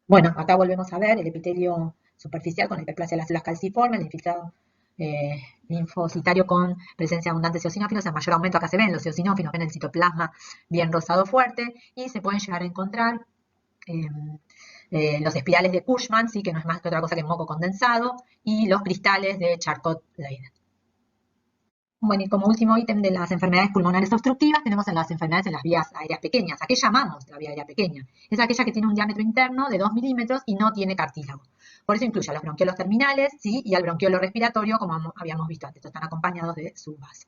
Bueno, acá volvemos a ver el epitelio superficial con hiperplasia de las células calciformes, el infiltrado linfocitario con presencia de abundantes eosinófilos. En mayor aumento acá se ven los eosinófilos, ven el citoplasma bien rosado fuerte, y se pueden llegar a encontrar los espirales de Cushman, ¿sí? Que no es más que otra cosa que moco condensado, y los cristales de Charcot-Leyden. Bueno, y como último ítem de las enfermedades pulmonares obstructivas, tenemos en las enfermedades en las vías aéreas pequeñas. ¿A qué llamamos la vía aérea pequeña? Es aquella que tiene un diámetro interno de 2 milímetros y no tiene cartílago. Por eso incluye a los bronquiolos terminales, ¿sí? Y al bronquiolo respiratorio, como habíamos visto antes. Están acompañados de su vaso.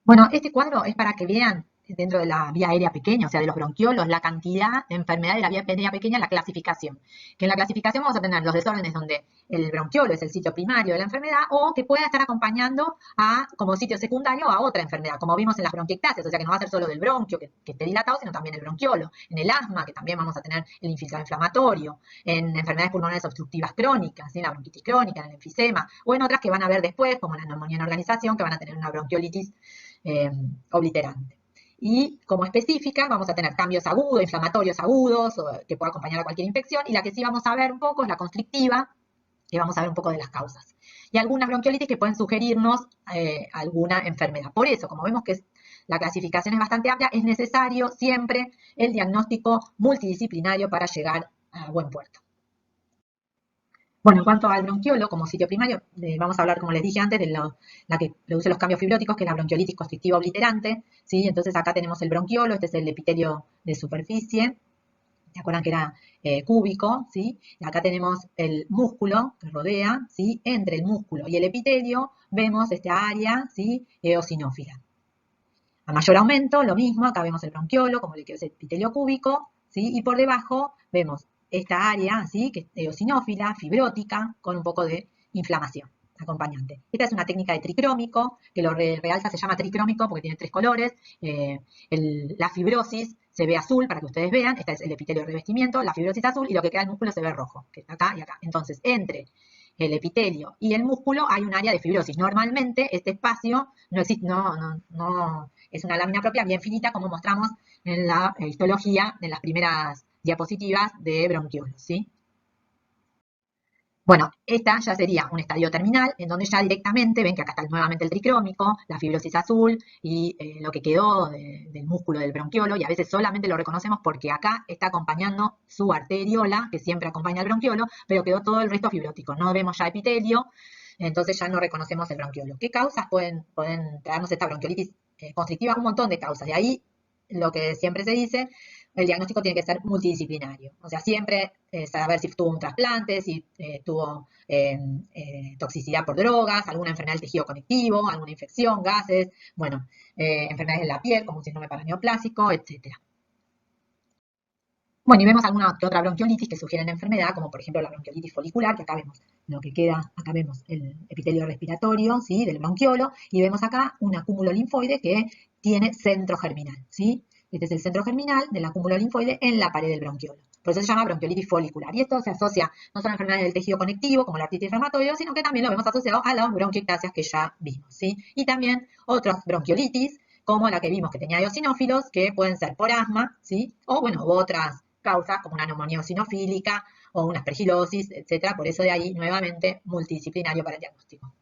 Bueno, este cuadro es para que vean dentro de la vía aérea pequeña, o sea, de los bronquiolos, la cantidad de enfermedad de la vía aérea pequeña, la clasificación. Que en la clasificación vamos a tener los desórdenes donde el bronquiolo es el sitio primario de la enfermedad, o que pueda estar acompañando como sitio secundario a otra enfermedad, como vimos en las bronquiectasias, o sea, que no va a ser solo del bronquio que esté dilatado, sino también el bronquiolo. En el asma, que también vamos a tener el infiltrado inflamatorio, en enfermedades pulmonares obstructivas crónicas, en la bronquitis crónica, en el enfisema, o en otras que van a ver después, como la neumonía en organización, que van a tener una bronquiolitis obliterante. Y como específica vamos a tener cambios agudos, inflamatorios agudos, que puede acompañar a cualquier infección, y la que sí vamos a ver un poco es la constrictiva, que vamos a ver un poco de las causas. Y algunas bronquiolitis que pueden sugerirnos alguna enfermedad. Por eso, como vemos que la clasificación es bastante amplia, es necesario siempre el diagnóstico multidisciplinario para llegar a buen puerto. Bueno, en cuanto al bronquiolo como sitio primario, vamos a hablar, como les dije antes, de la que produce los cambios fibróticos, que es la bronquiolitis constrictiva obliterante, ¿sí? Entonces acá tenemos el bronquiolo, este es el epitelio de superficie, ¿se acuerdan que era cúbico? ¿Sí? Y acá tenemos el músculo que rodea, ¿sí? Entre el músculo y el epitelio vemos esta área, ¿sí? Eosinófila. A mayor aumento, lo mismo, acá vemos el bronquiolo, como le quedó ese epitelio cúbico, ¿sí? Y por debajo vemos esta área, ¿sí? Que es eosinófila, fibrótica, con un poco de inflamación acompañante. Esta es una técnica de tricrómico, que lo realza, se llama tricrómico porque tiene 3 colores. La fibrosis se ve azul, para que ustedes vean, este es el epitelio de revestimiento, la fibrosis azul, y lo que queda del músculo se ve rojo, que está acá y acá. Entonces, entre el epitelio y el músculo hay un área de fibrosis. Normalmente este espacio no existe, no es una lámina propia bien finita, como mostramos en la histología, en las primeras diapositivas de bronquiolos, ¿sí? Bueno, esta ya sería un estadio terminal, en donde ya directamente ven que acá está nuevamente el tricrómico, la fibrosis azul y lo que quedó del músculo del bronquiolo, y a veces solamente lo reconocemos porque acá está acompañando su arteriola, que siempre acompaña al bronquiolo, pero quedó todo el resto fibrótico. No vemos ya epitelio, entonces ya no reconocemos el bronquiolo. ¿Qué causas pueden traernos esta bronquiolitis constrictiva? Un montón de causas. De ahí lo que siempre se dice, el diagnóstico tiene que ser multidisciplinario. O sea, siempre saber si tuvo un trasplante, si tuvo toxicidad por drogas, alguna enfermedad del tejido conectivo, alguna infección, gases, bueno, enfermedades de la piel, como un síndrome paraneoplásico, etcétera. Bueno, y vemos alguna que otra bronquiolitis que sugieren enfermedad, como por ejemplo la bronquiolitis folicular, que acá vemos lo que queda, acá vemos el epitelio respiratorio, ¿sí? Del bronquiolo, y vemos acá un acúmulo linfoide que tiene centro germinal, ¿sí? Este es el centro germinal del acúmulo linfoide en la pared del bronquiolo. Por eso se llama bronquiolitis folicular. Y esto se asocia no solo a enfermedades del tejido conectivo, como la artritis reumatoide, sino que también lo vemos asociado a las bronquiectasias que ya vimos, ¿sí? Y también otras bronquiolitis, como la que vimos que tenía eosinófilos, que pueden ser por asma, ¿sí? O, bueno, otras causas como una neumonía eosinofílica o una aspergilosis, etcétera. Por eso de ahí, nuevamente, multidisciplinario para el diagnóstico.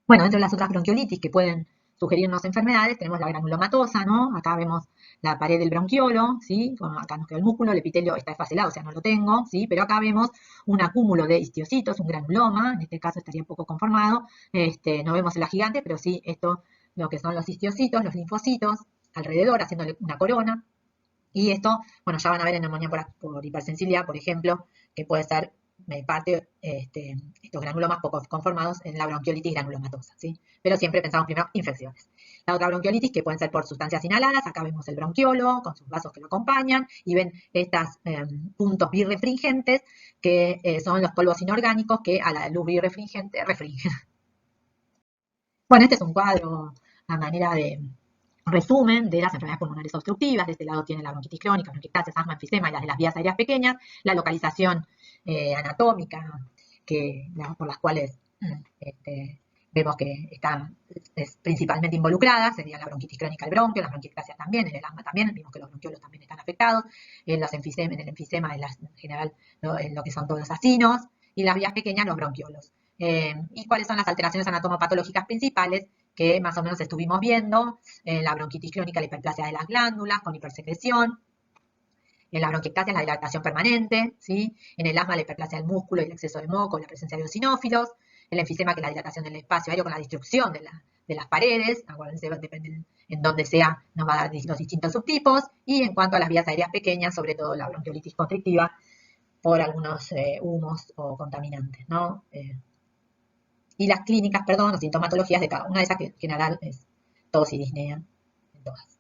Bueno, entre las otras bronquiolitis que pueden sugerirnos enfermedades, tenemos la granulomatosa, ¿no? Acá vemos la pared del bronquiolo, ¿sí? Bueno, acá nos queda el músculo, el epitelio está desfaselado, o sea, no lo tengo, ¿sí? Pero acá vemos un acúmulo de histiocitos, un granuloma, en este caso estaría poco conformado, no vemos en la gigante, pero sí esto, lo que son los histiocitos, los linfocitos, alrededor, haciéndole una corona, y esto, bueno, ya van a ver en neumonía por hipersensibilidad, por ejemplo, que puede ser parte, estos granulomas poco conformados en la bronquiolitis granulomatosa, ¿sí? Pero siempre pensamos primero infecciones. La otra bronquiolitis que pueden ser por sustancias inhaladas, acá vemos el bronquiolo con sus vasos que lo acompañan y ven estos puntos birrefringentes que son los polvos inorgánicos que a la luz birrefringente refringen. Bueno, este es un cuadro a manera de resumen de las enfermedades pulmonares obstructivas. De este lado tiene la bronquitis crónica, bronquiectasias, asma, enfisema y las de las vías aéreas pequeñas, la localización anatómica por las cuales vemos que están principalmente involucradas, sería la bronquitis crónica del bronquio, la bronquiectasia también, en el asma también, vimos que los bronquiolos también están afectados, en el enfisema en general en lo que son todos los acinos, y las vías pequeñas los bronquiolos. ¿Y cuáles son las alteraciones anatomopatológicas principales que más o menos estuvimos viendo? En la bronquitis crónica, la hiperplasia de las glándulas con hipersecreción. En la bronquiectasia, la dilatación permanente, ¿sí? En el asma, la hiperplasia del músculo y el exceso de moco, la presencia de eosinófilos. El enfisema, que es la dilatación del espacio aéreo con la destrucción de las paredes. Acuérdense, depende en dónde sea, nos va a dar los distintos subtipos. Y en cuanto a las vías aéreas pequeñas, sobre todo la bronquiolitis constrictiva, por algunos humos o contaminantes, ¿no? Y las clínicas, perdón, o sintomatologías de cada una de esas, que en general es tos y disnea en todas.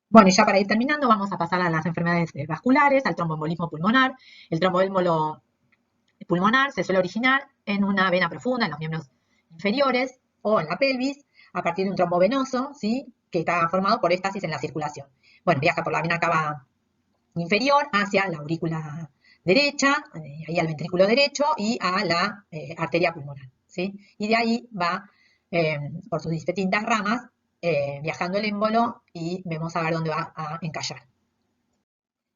Bueno, y ya para ir terminando, vamos a pasar a las enfermedades vasculares, al tromboembolismo pulmonar. El tromboembolo pulmonar se suele originar en una vena profunda, en los miembros inferiores o en la pelvis, a partir de un trombo venoso, ¿sí? Que está formado por éstasis en la circulación. Bueno, viaja por la vena cava inferior hacia la aurícula derecha, ahí al ventrículo derecho y a la arteria pulmonar, ¿sí? Y de ahí va por sus distintas ramas viajando el émbolo y vemos a ver dónde va a encallar.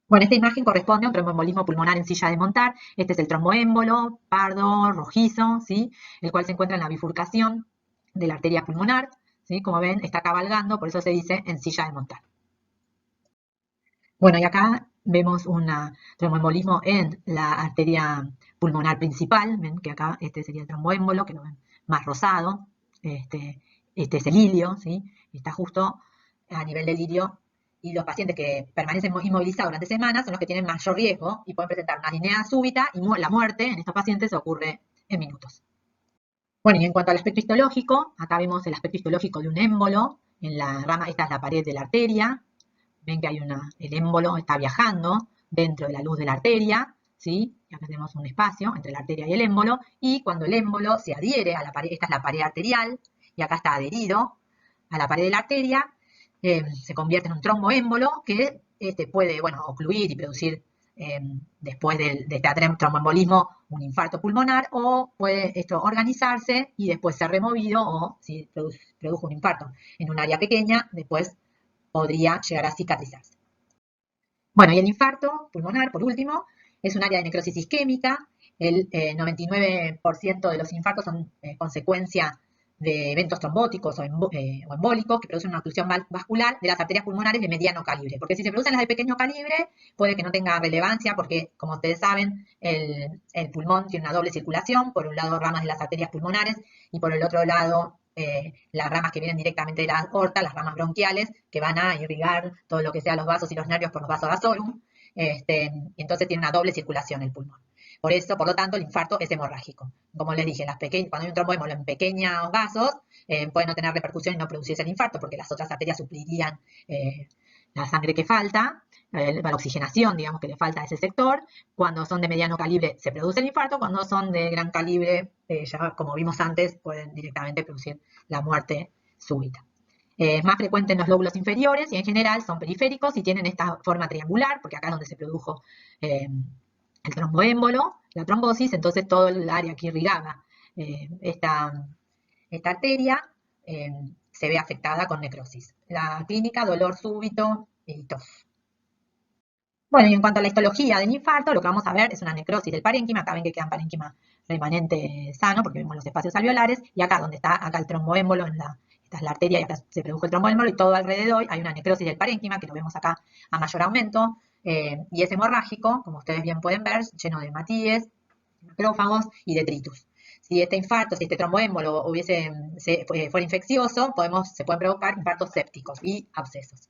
Bueno, esta imagen corresponde a un tromboembolismo pulmonar en silla de montar. Este es el tromboémbolo, pardo, rojizo, ¿sí? El cual se encuentra en la bifurcación de la arteria pulmonar, ¿sí? Como ven, está cabalgando, por eso se dice en silla de montar. Bueno, y acá vemos un tromboembolismo en la arteria pulmonar principal. Ven que acá este sería el tromboémbolo, que lo ven más rosado. Este es el ilio, ¿sí? Está justo a nivel del ilio. Y los pacientes que permanecen inmovilizados durante semanas son los que tienen mayor riesgo y pueden presentar una disnea súbita, y la muerte en estos pacientes ocurre en minutos. Bueno, y en cuanto al aspecto histológico, acá vemos el aspecto histológico de un émbolo. En la rama, esta es la pared de la arteria. Ven que hay el émbolo está viajando dentro de la luz de la arteria, ¿sí? Y acá tenemos un espacio entre la arteria y el émbolo, y cuando el émbolo se adhiere a la pared, esta es la pared arterial, y acá está adherido a la pared de la arteria, se convierte en un tromboémbolo que puede, bueno, ocluir y producir después de este tromboembolismo un infarto pulmonar, o puede esto organizarse y después ser removido, o si produjo un infarto en un área pequeña, después podría llegar a cicatrizarse. Bueno, y el infarto pulmonar, por último, es un área de necrosis isquémica. El 99% de los infartos son consecuencia de eventos trombóticos o embólicos que producen una oclusión vascular de las arterias pulmonares de mediano calibre. Porque si se producen las de pequeño calibre, puede que no tenga relevancia porque, como ustedes saben, el pulmón tiene una doble circulación. Por un lado, ramas de las arterias pulmonares y por el otro lado, las ramas que vienen directamente de la aorta, las ramas bronquiales, que van a irrigar todo lo que sea los vasos y los nervios por los vasos vasorum. Y entonces tiene una doble circulación el pulmón. Por eso, por lo tanto, el infarto es hemorrágico. Como les dije, cuando hay un tromboémbolo en pequeños vasos, puede no tener repercusión y no producirse el infarto, porque las otras arterias suplirían la sangre que falta, la oxigenación, digamos, que le falta a ese sector. Cuando son de mediano calibre se produce el infarto, cuando son de gran calibre, ya como vimos antes, pueden directamente producir la muerte súbita. Es más frecuente en los lóbulos inferiores y en general son periféricos y tienen esta forma triangular, porque acá es donde se produjo el tromboémbolo, la trombosis, entonces todo el área que irrigaba esta arteria se ve afectada con necrosis. La clínica, dolor súbito y tos. Bueno, y en cuanto a la histología del infarto, lo que vamos a ver es una necrosis del parénquima. Acá ven que queda parénquima remanente sano, porque vemos los espacios alveolares, y acá donde está acá el tromboémbolo, esta es la arteria, y acá se produjo el tromboémbolo, y todo alrededor hay una necrosis del parénquima, que lo vemos acá a mayor aumento, y es hemorrágico, como ustedes bien pueden ver, lleno de hematíes, macrófagos y detritus. Si este infarto, si este tromboémbolo fuera infeccioso, se pueden provocar infartos sépticos y abscesos.